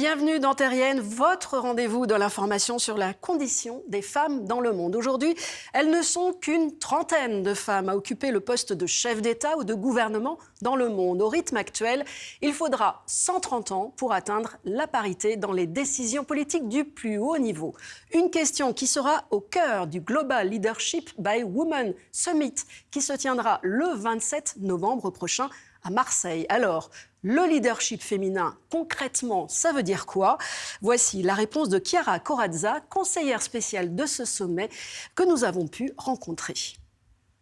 Bienvenue dans Terrienne, votre rendez-vous de l'information sur la condition des femmes dans le monde. Aujourd'hui, elles ne sont qu'une trentaine de femmes à occuper le poste de chef d'État ou de gouvernement dans le monde. Au rythme actuel, il faudra 130 ans pour atteindre la parité dans les décisions politiques du plus haut niveau. Une question qui sera au cœur du Global Leadership by Women Summit qui se tiendra le 27 novembre prochain à Marseille. Alors, le leadership féminin, concrètement, ça veut dire quoi? Voici la réponse de Chiara Corazza, conseillère spéciale de ce sommet que nous avons pu rencontrer.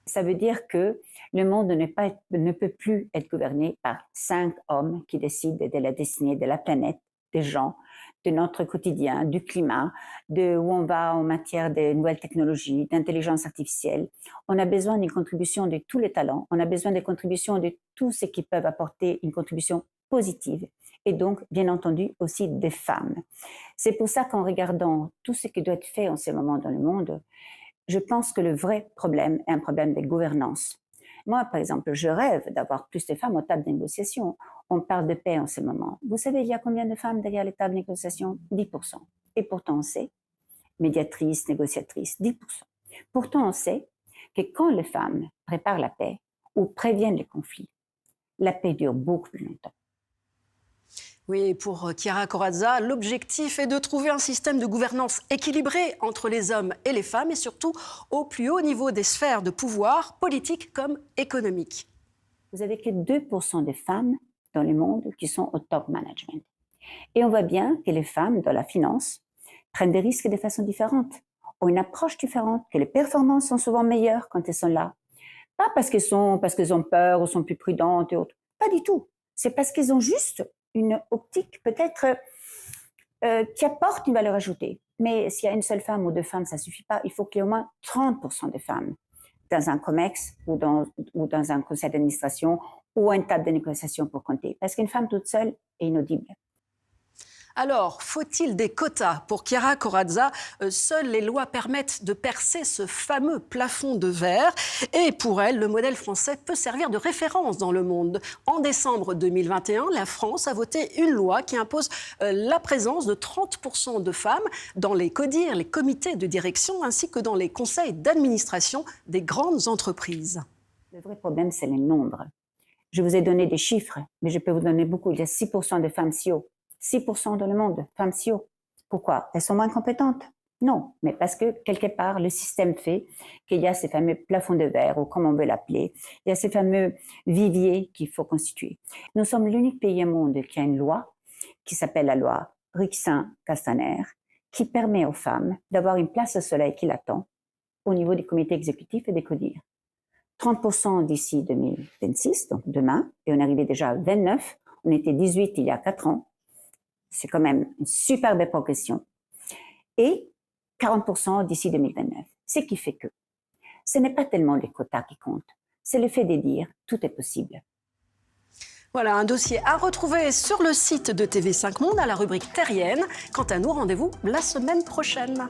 Ça veut dire que le monde ne peut plus être gouverné par 5 hommes qui décident de la destinée de la planète, des gens, de notre quotidien, du climat, de où on va en matière de nouvelles technologies, d'intelligence artificielle. On a besoin d'une contribution de tous les talents, on a besoin des contributions de tous ceux qui peuvent apporter une contribution positive et donc, bien entendu, aussi des femmes. C'est pour ça qu'en regardant tout ce qui doit être fait en ce moment dans le monde, je pense que le vrai problème est un problème de gouvernance. Moi, par exemple, je rêve d'avoir plus de femmes aux tables de négociation. On parle de paix en ce moment. Vous savez, il y a combien de femmes derrière les tables de négociation? 10%. Et pourtant, on sait, médiatrices, négociatrices, 10%. Pourtant, on sait que quand les femmes préparent la paix ou préviennent les conflits, la paix dure beaucoup plus longtemps. Oui, pour Chiara Corazza, l'objectif est de trouver un système de gouvernance équilibré entre les hommes et les femmes et surtout au plus haut niveau des sphères de pouvoir, politique comme économique. Vous n'avez que 2% des femmes dans le monde qui sont au top management. Et on voit bien que les femmes dans la finance prennent des risques de façon différente, ont une approche différente, que les performances sont souvent meilleures quand elles sont là. Pas parce qu'elles ont peur ou sont plus prudentes et autres. Pas du tout. C'est parce qu'elles ont juste une optique peut-être qui apporte une valeur ajoutée. Mais s'il y a une seule femme ou 2 femmes, ça ne suffit pas. Il faut qu'il y ait au moins 30% de femmes dans un COMEX ou dans un conseil d'administration ou une table de négociation pour compter. Parce qu'une femme toute seule est inaudible. Alors, faut-il des quotas? Pour Chiara Corazza, seules les lois permettent de percer ce fameux plafond de verre. Et pour elle, le modèle français peut servir de référence dans le monde. En décembre 2021, la France a voté une loi qui impose la présence de 30% de femmes dans les CODIR, les comités de direction, ainsi que dans les conseils d'administration des grandes entreprises. Le vrai problème, c'est le nombre. Je vous ai donné des chiffres, mais je peux vous donner beaucoup. Il y a 6% de femmes CEO. 6% dans le monde, femmes CEO. Pourquoi? Elles sont moins compétentes? Non, mais parce que quelque part, le système fait qu'il y a ces fameux plafonds de verre, ou comme on veut l'appeler, il y a ces fameux viviers qu'il faut constituer. Nous sommes l'unique pays au monde qui a une loi qui s'appelle la loi Rixain-Castaner, qui permet aux femmes d'avoir une place au soleil qui l'attend au niveau des comités exécutifs et des CODIR. 30% d'ici 2026, donc demain, et on est arrivé déjà à 29, on était 18 il y a 4 ans. C'est quand même une super belle progression. Et 40% d'ici 2029. Ce qui fait que ce n'est pas tellement les quotas qui comptent, c'est le fait de dire tout est possible. Voilà, un dossier à retrouver sur le site de TV5 Monde à la rubrique Terrienne. Quant à nous, rendez-vous la semaine prochaine.